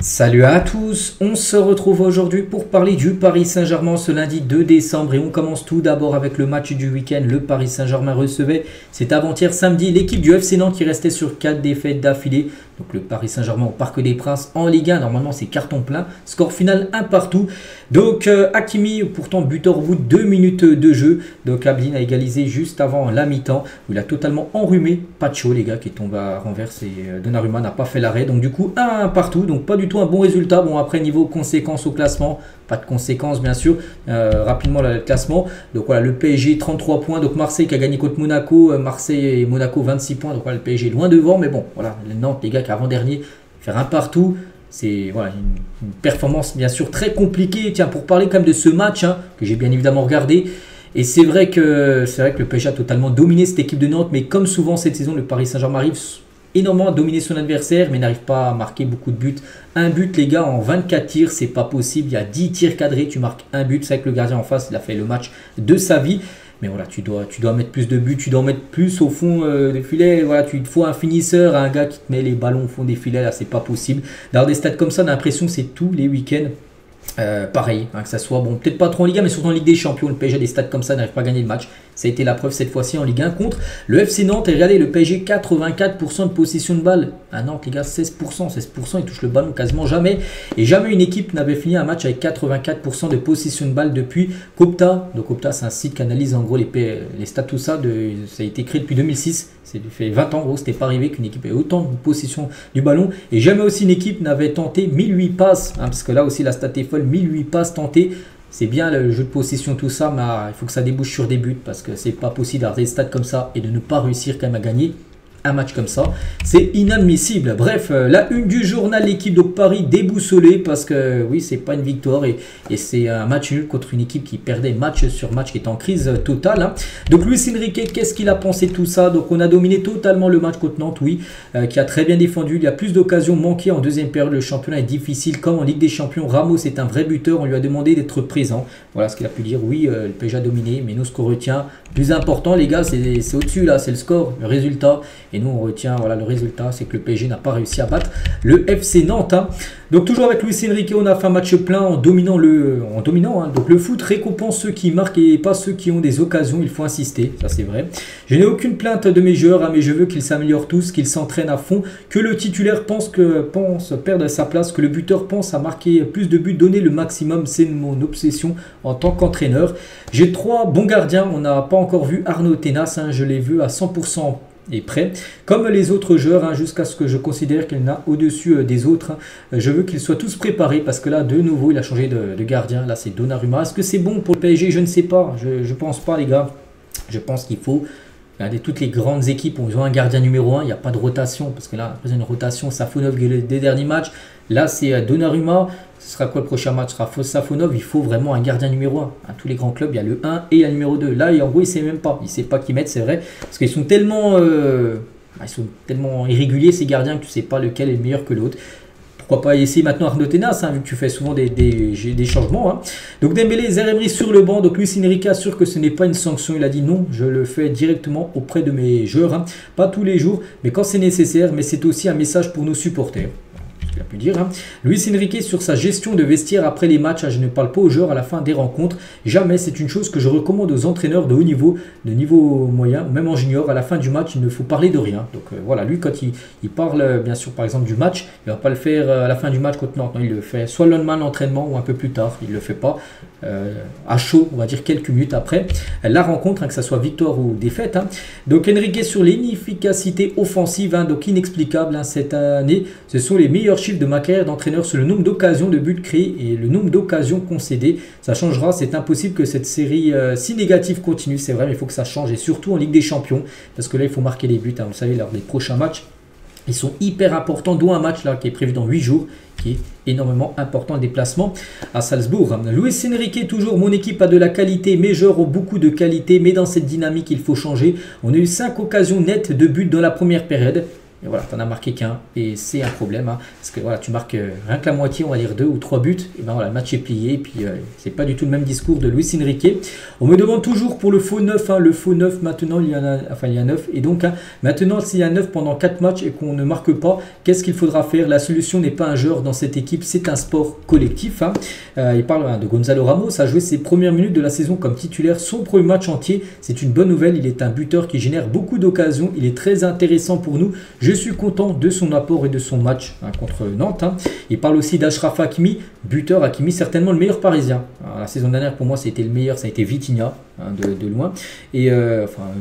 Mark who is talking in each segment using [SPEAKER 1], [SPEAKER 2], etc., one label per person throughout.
[SPEAKER 1] Salut à tous, on se retrouve aujourd'hui pour parler du Paris Saint-Germain ce lundi 2 décembre et on commence tout d'abord avec le match du week-end. Le Paris Saint-Germain recevait, c'est avant-hier samedi, l'équipe du FC Nantes qui restait sur 4 défaites d'affilée. Donc le Paris Saint-Germain au Parc des Princes en Ligue 1, normalement c'est carton plein, score final 1 partout. Donc Hakimi, pourtant buteur au bout de 2 minutes de jeu. Donc Ablin a égalisé juste avant la mi-temps où il a totalement enrhumé Pacho, les gars, qui tombe à renverse et Donnarumma n'a pas fait l'arrêt. Donc du coup 1 partout, donc pas du tout un bon résultat. Bon, après niveau conséquences au classement, pas de conséquences bien sûr. Rapidement le classement, donc voilà, le PSG 33 points, donc Marseille qui a gagné contre Monaco, Marseille et Monaco 26 points, donc voilà, le PSG est loin devant, mais bon voilà, Nantes, les gars, qui avant-dernier, faire 1 partout, c'est voilà, une performance bien sûr très compliquée. Tiens, pour parler quand même de ce match que j'ai bien évidemment regardé, et c'est vrai que le PSG a totalement dominé cette équipe de Nantes, mais comme souvent cette saison, le Paris Saint-Germain arrive énormément à dominer son adversaire, mais n'arrive pas à marquer beaucoup de buts. Un but, les gars, en 24 tirs, c'est pas possible. Il y a 10 tirs cadrés, tu marques un but. C'est vrai que le gardien en face, il a fait le match de sa vie. Mais voilà, tu dois mettre plus de buts, tu dois mettre plus au fond des filets. Voilà, il te faut un finisseur, un gars qui te met les ballons au fond des filets. Là, c'est pas possible. D'avoir des stats comme ça, on a l'impression que c'est tous les week-ends. Pareil, que ça soit, bon, peut-être pas trop en Ligue 1, mais surtout en Ligue des Champions. Le PSG a des stats comme ça, n'arrive pas à gagner le match. Ça a été la preuve cette fois-ci en Ligue 1 contre le FC Nantes. Et regardez, le PSG, 84% de possession de balle. À Nantes, les gars, 16%. 16%, ils touchent le ballon quasiment jamais. Et jamais une équipe n'avait fini un match avec 84% de possession de balle depuis Copta. Donc Copta, c'est un site qui analyse en gros les stats, tout ça. Ça a été créé depuis 2006. Ça fait 20 ans, en gros, c'était pas arrivé qu'une équipe ait autant de possession du ballon. Et jamais aussi une équipe n'avait tenté 1008 passes. Parce que là aussi, la stat est folle. 1008 passes tentées. C'est bien le jeu de possession, tout ça, mais il faut que ça débouche sur des buts parce que c'est pas possible d'avoir des stats comme ça et de ne pas réussir quand même à gagner un match comme ça. C'est inadmissible. Bref, la une du journal, l'équipe de Paris déboussolée parce que oui, c'est pas une victoire et c'est un match nul contre une équipe qui perdait match sur match, qui est en crise totale. Donc Luis Enrique, qu'est-ce qu'il a pensé de tout ça? Donc on a dominé totalement le match contre Nantes, oui, qui a très bien défendu. Il y a plus d'occasions manquées en deuxième période. Le championnat est difficile comme en Ligue des Champions. Ramos est un vrai buteur. On lui a demandé d'être présent. Voilà ce qu'il a pu dire. Oui, le PSG a dominé, mais nous, ce qu'on retient, plus important, les gars, c'est au-dessus là, c'est le score, le résultat. Et nous, on retient, voilà, le résultat, c'est que le PSG n'a pas réussi à battre le FC Nantes. Donc toujours avec Luis Enrique, on a fait un match plein en dominant. Donc le foot récompense ceux qui marquent et pas ceux qui ont des occasions. Il faut insister, ça c'est vrai. Je n'ai aucune plainte de mes joueurs, mais je veux qu'ils s'améliorent tous, qu'ils s'entraînent à fond, que le titulaire pense perdre sa place, que le buteur pense à marquer plus de buts, donner le maximum. C'est mon obsession en tant qu'entraîneur. J'ai 3 bons gardiens. On n'a pas encore vu Arnaud Tenas, je l'ai vu à 100%. Et prêt, comme les autres joueurs, jusqu'à ce que je considère qu'il n'a au-dessus des autres. Je veux qu'ils soient tous préparés parce que là, de nouveau, il a changé de gardien. Là, c'est Donnarumma. Est-ce que c'est bon pour le PSG? Je ne sais pas. Je pense pas, les gars. Je pense qu'il faut... Regardez, toutes les grandes équipes ont un gardien numéro 1. Il n'y a pas de rotation parce que là, après une rotation, Safonov des derniers matchs. Là, c'est Donnarumma. Ce sera quoi le prochain match? Ce sera Safonov. Il faut vraiment un gardien numéro 1. À tous les grands clubs, il y a le 1 et le numéro 2. Là, en gros, il ne sait même pas. Il ne sait pas qui mettre, c'est vrai. Parce qu'ils sont tellement irréguliers, ces gardiens, que tu ne sais pas lequel est le meilleur que l'autre. Pourquoi pas essayer maintenant Arnaud Tenas, vu que tu fais souvent des changements. Donc Dembélé, Zaïre sur le banc. Donc Luis Enrique assure que ce n'est pas une sanction. Il a dit non, je le fais directement auprès de mes joueurs. Pas tous les jours, mais quand c'est nécessaire. Mais c'est aussi un message pour nos supporters. Il a pu dire. Luis Enrique sur sa gestion de vestiaire après les matchs. Je ne parle pas aux joueurs à la fin des rencontres. Jamais. C'est une chose que je recommande aux entraîneurs de haut niveau, de niveau moyen, même en junior. À la fin du match, il ne faut parler de rien. Donc voilà, lui, quand il parle, bien sûr, par exemple, du match, il ne va pas le faire à la fin du match contre Nantes. Non, il le fait soit le lendemain de l'entraînement ou un peu plus tard. Il ne le fait pas à chaud, on va dire quelques minutes après la rencontre, que ce soit victoire ou défaite. Donc Enrique sur l'inefficacité offensive, donc inexplicable cette année. Ce sont les meilleurs chiffre de ma carrière d'entraîneur sur le nombre d'occasions de buts créés et le nombre d'occasions concédées. Ça changera, c'est impossible que cette série si négative continue, c'est vrai, mais il faut que ça change et surtout en Ligue des Champions parce que là il faut marquer les buts, vous le savez, lors des prochains matchs. Ils sont hyper importants, dont un match là qui est prévu dans 8 jours, qui est énormément important, le déplacement à Salzbourg. Luis Enrique, toujours, mon équipe a de la qualité, mes joueurs ont beaucoup de qualité, mais dans cette dynamique, il faut changer. On a eu 5 occasions nettes de but dans la première période. Et voilà, tu n'en as marqué qu'un et c'est un problème. Hein, parce que voilà, tu marques rien que la moitié, on va dire 2 ou 3 buts. Et ben voilà, le match est plié. Et puis c'est pas du tout le même discours de Luis Enrique. On me demande toujours pour le faux 9. Hein, le faux 9, maintenant il y a 9. Et donc maintenant, s'il y a 9 pendant 4 matchs et qu'on ne marque pas, qu'est-ce qu'il faudra faire? La solution n'est pas un joueur dans cette équipe, c'est un sport collectif. Hein. Il parle de Gonzalo Ramos, a joué ses premières minutes de la saison comme titulaire, son premier match entier. C'est une bonne nouvelle. Il est un buteur qui génère beaucoup d'occasions. Il est très intéressant pour nous. Je suis content de son apport et de son match contre Nantes. Hein. Il parle aussi d'Achraf Hakimi, buteur. Hakimi, certainement le meilleur parisien. Alors, la saison dernière, pour moi, c'était le meilleur. Ça a été Vitinha, hein, de loin. Et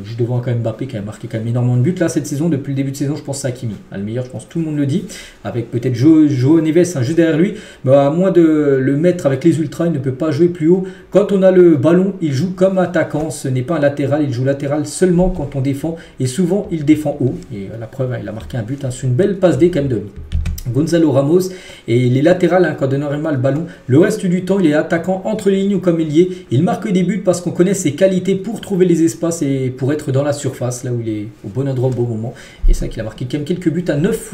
[SPEAKER 1] juste devant quand même Mbappé qui a marqué quand même énormément de buts. Là, cette saison, depuis le début de saison, je pense à Hakimi. Le meilleur, je pense tout le monde le dit. Avec peut-être João Neves juste derrière lui. Mais à moins de le mettre avec les ultras, il ne peut pas jouer plus haut. Quand on a le ballon, il joue comme attaquant. Ce n'est pas un latéral. Il joue latéral seulement quand on défend. Et souvent, il défend haut. Et la preuve, il a marqué un but. Hein. C'est une belle passe D quand même de Gonzalo Ramos. Et il est latéral hein, quand Donnarumma a le ballon. Le reste du temps, il est attaquant entre les lignes ou comme ailier. Il marque des buts parce qu'on connaît ses qualités pour trouver les espaces et pour être dans la surface, là où il est au bon endroit au bon moment. Et c'est vrai qu'il a marqué quand même quelques buts à 9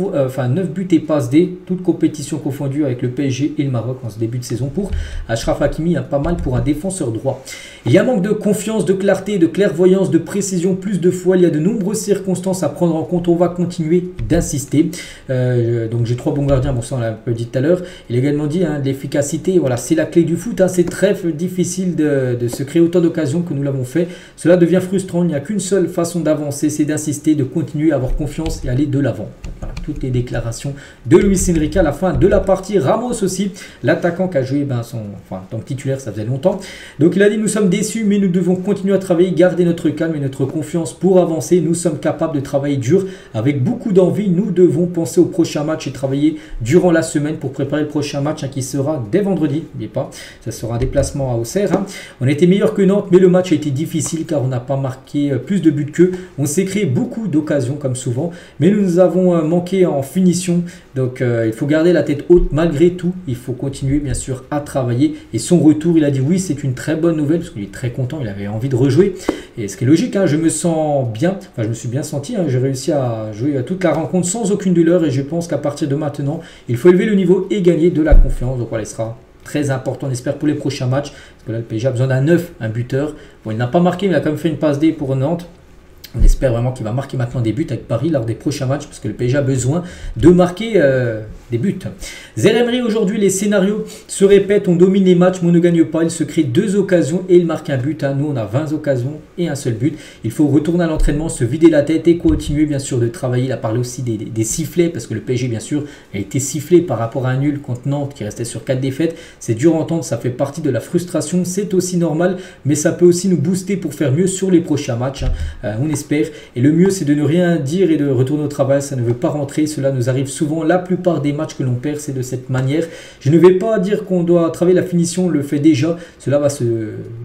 [SPEAKER 1] buts et passes D, toute compétition confondue avec le PSG et le Maroc en ce début de saison pour Achraf Hakimi, hein, pas mal pour un défenseur droit. Il y a un manque de confiance, de clarté, de clairvoyance, de précision plus de fois. Il y a de nombreuses circonstances à prendre en compte. On va continuer d'insister. Donc j'ai 3 bons gardiens, bon ça on l'a un peu dit tout à l'heure. Il a également dit hein, l'efficacité, voilà, c'est la clé du foot. Hein, c'est très difficile de se créer autant d'occasions que nous l'avons fait. Cela devient frustrant. Il n'y a qu'une seule façon d'avancer, c'est d'insister, de continuer à avoir confiance et aller de l'avant. Voilà, toutes les déclarations de Luis Enrique à la fin de la partie. Ramos aussi, l'attaquant qui a joué tant que titulaire, ça faisait longtemps. Donc il a dit nous sommes déçus, mais nous devons continuer à travailler, garder notre calme et notre confiance pour avancer. Nous sommes capables de travailler dur avec beaucoup d'envie. Nous devons penser au prochain match et travailler durant la semaine pour préparer le prochain match hein, qui sera dès vendredi. N'oubliez pas, ça sera un déplacement à Auxerre. Hein. On a été meilleur que Nantes, mais le match a été difficile car on n'a pas marqué plus de buts qu'eux. On s'est créé beaucoup d'occasions comme souvent, mais nous avons manqué en finition. Donc il faut garder la tête haute malgré tout. Il faut continuer bien sûr à travailler. Et son retour, il a dit oui, c'est une très bonne nouvelle parce qu'il est très content. Il avait envie de rejouer. Et ce qui est logique, hein, je me sens bien. Enfin, je me suis bien senti. Hein, j'ai réussi à jouer toute la rencontre sans aucune douleur. Et je pense qu'à partir de maintenant, il faut élever le niveau et gagner de la confiance. Donc voilà, il sera très important, on espère, pour les prochains matchs. Parce que là, le PSG a besoin d'un 9, un buteur. Bon, il n'a pas marqué, mais il a quand même fait une passe D pour Nantes. On espère vraiment qu'il va marquer maintenant des buts avec Paris lors des prochains matchs parce que le PSG a besoin de marquer des buts. Zaïre aujourd'hui, les scénarios se répètent. On domine les matchs, mais on ne gagne pas. Il se crée 2 occasions et il marque un but. Nous, on a 20 occasions et un seul but. Il faut retourner à l'entraînement, se vider la tête et continuer bien sûr de travailler. Il a parlé aussi des sifflets parce que le PSG, bien sûr, a été sifflé par rapport à un nul contre Nantes qui restait sur 4 défaites. C'est dur à entendre, ça fait partie de la frustration. C'est aussi normal, mais ça peut aussi nous booster pour faire mieux sur les prochains matchs. On espère. Et le mieux, c'est de ne rien dire et de retourner au travail. Ça ne veut pas rentrer. Cela nous arrive souvent. La plupart des matchs que l'on perd, c'est de cette manière. Je ne vais pas dire qu'on doit travailler la finition. On le fait déjà. Cela va se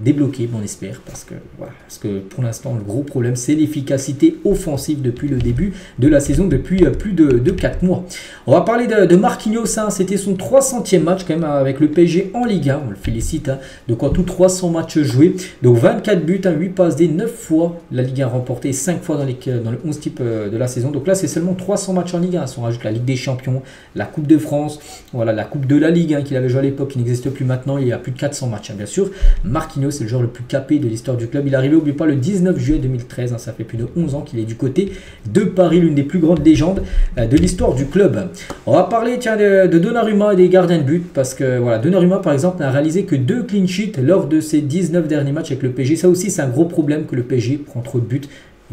[SPEAKER 1] débloquer, on espère. Parce que pour l'instant, le gros problème, c'est l'efficacité offensive depuis le début de la saison, depuis plus de 4 mois. On va parler de Marquinhos. Hein. C'était son 300e match quand même avec le PSG en Ligue 1. On le félicite. Hein. Donc en tout, 300 matchs joués. Donc 24 buts, 8 passes D, 9 fois la Ligue 1 remportée, 5 fois dans le 11 type de la saison. Donc là, c'est seulement 300 matchs en Ligue 1. Si on rajoute la Ligue des Champions, la Coupe de France, voilà, la Coupe de la Ligue hein, qu'il avait joué à l'époque, qui n'existe plus maintenant. Il y a plus de 400 matchs, hein, bien sûr. Marquinhos, c'est le joueur le plus capé de l'histoire du club. Il est arrivé, n'oubliez pas, le 19 juillet 2013. Hein, ça fait plus de 11 ans qu'il est du côté de Paris, l'une des plus grandes légendes de l'histoire du club. On va parler de Donnarumma et des gardiens de but. Parce que voilà, Donnarumma, par exemple, n'a réalisé que 2 clean sheets lors de ses 19 derniers matchs avec le PSG. Ça aussi, c'est un gros problème que le PSG prend trop de buts.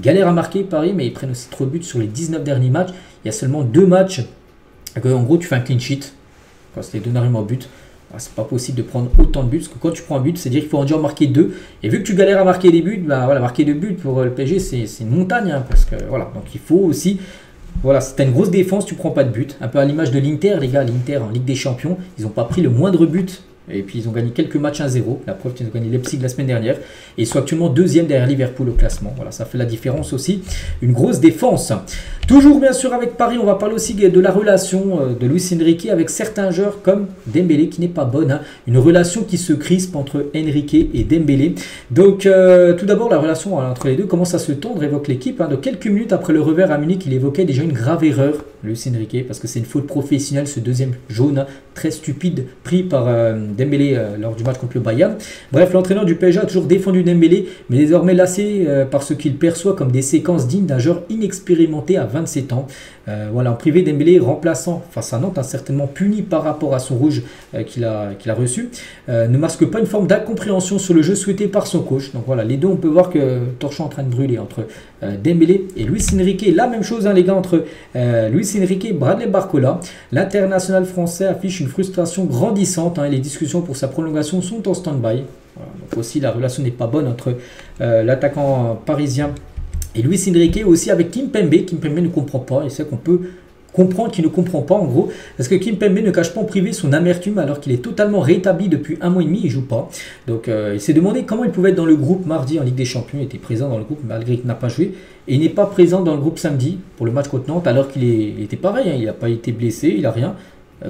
[SPEAKER 1] Galère à marquer Paris, mais ils prennent aussi trop de buts sur les 19 derniers matchs. Il y a seulement 2 matchs. En gros, tu fais un clean sheet. Quand c'était Donnarumma au but, c'est pas possible de prendre autant de buts. Parce que quand tu prends un but, c'est-à-dire qu'il faut en dire marquer 2. Et vu que tu galères à marquer des buts, bah, voilà, marquer 2 buts pour le PSG, c'est une montagne. Hein, parce que voilà, donc il faut aussi. Voilà, si tu as une grosse défense, tu prends pas de but. Un peu à l'image de l'Inter, les gars. L'Inter en Ligue des Champions, ils n'ont pas pris le moindre but Et puis ils ont gagné quelques matchs 1-0. La preuve qu'ils ont gagné Leipzig la semaine dernière. Et ils sont actuellement deuxième derrière Liverpool au classement. Voilà, ça fait la différence aussi. Une grosse défense. Toujours bien sûr avec Paris, on va parler aussi de la relation de Luis Enrique avec certains joueurs comme Dembélé qui n'est pas bonne. Hein. Une relation qui se crispe entre Enrique et Dembélé. Donc tout d'abord la relation entre les deux commence à se tendre, évoque l'équipe. Hein. Donc quelques minutes après le revers à Munich, il évoquait déjà une grave erreur, Luis Enrique, parce que c'est une faute professionnelle, ce deuxième jaune, hein, très stupide, pris par Dembélé lors du match contre le Bayern. Bref, l'entraîneur du PSG a toujours défendu Dembélé, mais désormais lassé par ce qu'il perçoit comme des séquences dignes d'un joueur inexpérimenté à 27 ans. Voilà, en privé, Dembélé, remplaçant face à Nantes, certainement puni par rapport à son rouge qu'il a reçu, ne masque pas une forme d'incompréhension sur le jeu souhaité par son coach. Donc voilà, les deux, on peut voir que torchon est en train de brûler entre Dembélé et Luis Enrique. La même chose, hein, les gars, entre Luis Enrique et Bradley Barcola. L'international français affiche une frustration grandissante, hein, et les discussions pour sa prolongation sont en stand-by. Voilà, donc aussi, la relation n'est pas bonne entre l'attaquant parisien et Luis Enrique, aussi avec Kimpembe. Kimpembe ne comprend pas, et c'est qu'on peut comprendre qu'il ne comprend pas en gros, parce que Kimpembe ne cache pas en privé son amertume alors qu'il est totalement rétabli depuis 1 mois et demi, il ne joue pas. Donc il s'est demandé comment il pouvait être dans le groupe mardi en Ligue des Champions. Il était présent dans le groupe malgré qu'il n'a pas joué, et il n'est pas présent dans le groupe samedi pour le match contre Nantes alors qu'il était pareil, hein, il n'a pas été blessé, il n'a rien.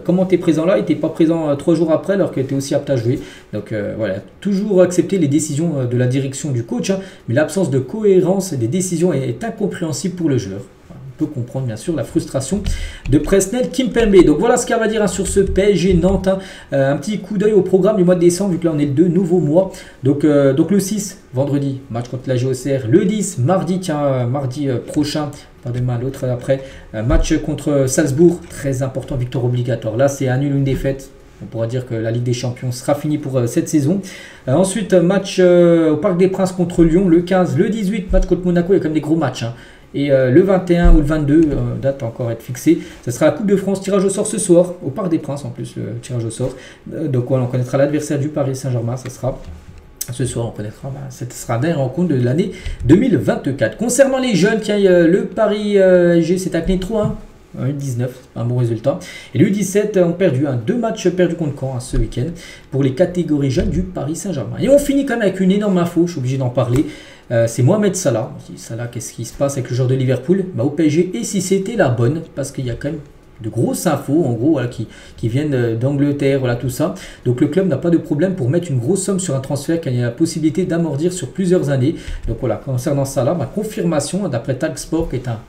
[SPEAKER 1] Comment tu es présent là, il n'était pas présent 3 jours après alors qu'il était aussi apte à jouer. Donc voilà, toujours accepter les décisions de la direction du coach, hein, mais l'absence de cohérence des décisions est incompréhensible pour le joueur. On peut comprendre bien sûr la frustration de Presnel Kimpembe. Donc voilà ce qu'il va dire, hein, sur ce PSG Nantes. Hein. Un petit coup d'œil au programme du mois de décembre, vu que là on est le 2 nouveau mois. Donc le 6, vendredi, match contre la GOCR. Le 10, mardi, mardi prochain, pas demain, l'autre après, match contre Salzbourg. Très important, victoire obligatoire. Là c'est un nul, une défaite. On pourra dire que la Ligue des Champions sera finie pour cette saison. Ensuite, match au Parc des Princes contre Lyon. Le 15, le 18, match contre Monaco. Il y a quand même des gros matchs, hein. Et le 21 ou le 22, date encore à être fixée, ce sera la Coupe de France, tirage au sort ce soir, au Parc des Princes en plus, le tirage au sort. Donc voilà, on connaîtra l'adversaire du Paris Saint-Germain, ça sera ce soir, on connaîtra, ce sera la dernière rencontre de l'année 2024. Concernant les jeunes, tiens, le Paris G s'est incliné 3-1. 19, c'est pas un bon résultat. Et le 17 ont perdu, 2 matchs perdus contre Caen, ce week-end pour les catégories jeunes du Paris Saint-Germain. Et on finit quand même avec une énorme info, je suis obligé d'en parler. C'est Mohamed Salah. Salah, qu'est-ce qui se passe avec le joueur de Liverpool au PSG? Et si c'était la bonne, parce qu'il y a quand même de grosses infos, en gros, voilà, qui viennent d'Angleterre, voilà, tout ça. Donc le club n'a pas de problème pour mettre une grosse somme sur un transfert qu'il y a la possibilité d'amortir sur plusieurs années. Donc voilà, concernant Salah, ma confirmation d'après Talksport, qui est un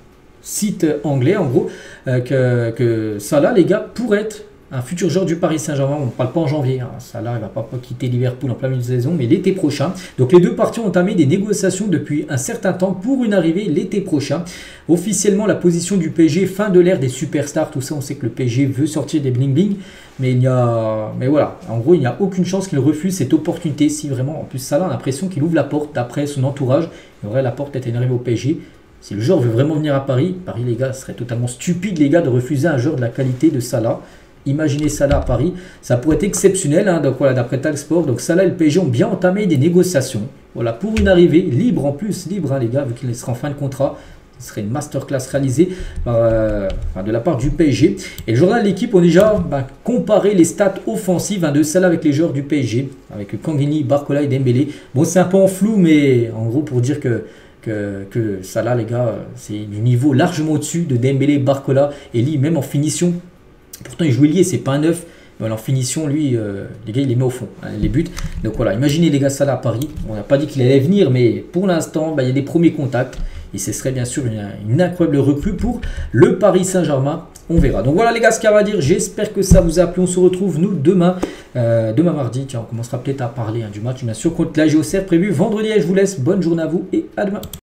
[SPEAKER 1] site anglais en gros, que Salah, les gars, pourrait être un futur joueur du Paris Saint-Germain. On ne parle pas en janvier, hein. Salah il ne va pas quitter Liverpool en plein milieu de saison, mais l'été prochain. Donc les deux parties ont entamé des négociations depuis un certain temps pour une arrivée l'été prochain. Officiellement, la position du PSG, fin de l'ère des superstars, tout ça, on sait que le PSG veut sortir des bling-bling, mais voilà, en gros il n'y a aucune chance qu'il refuse cette opportunité. Si vraiment, en plus Salah a l'impression qu'il ouvre la porte, d'après son entourage, il aurait la porte à une arrivée au PSG. Si le joueur veut vraiment venir à Paris, les gars, ce serait totalement stupide, les gars, de refuser un joueur de la qualité de Salah. Imaginez Salah à Paris, ça pourrait être exceptionnel, hein. Donc voilà, d'après Talksport, donc Salah et le PSG ont bien entamé des négociations. Voilà, pour une arrivée libre en plus, libre, hein, les gars, vu qu'il sera en fin de contrat. Ce serait une masterclass réalisée de la part du PSG. Et le journal de l'équipe ont déjà comparé les stats offensives, hein, de Salah avec les joueurs du PSG, avec Kangini, Barcola et Dembélé. Bon, c'est un peu en flou, mais en gros pour dire que Salah, les gars, c'est du niveau largement au-dessus de Dembélé, Barcola et Lee, même en finition. Pourtant, il joue ailier, c'est pas un neuf. Mais en finition, lui, les gars, il les met au fond, hein, les buts. Donc voilà, imaginez les gars, Salah à Paris. On n'a pas dit qu'il allait venir, mais pour l'instant, il y a des premiers contacts. Et ce serait bien sûr une incroyable recrue pour le Paris Saint-Germain. On verra. Donc voilà les gars, ce qu'il y a à dire. J'espère que ça vous a plu. On se retrouve nous demain mardi. Tiens, on commencera peut-être à parler, hein, du match bien sûr contre la GOCR prévu vendredi. Je vous laisse. Bonne journée à vous et à demain.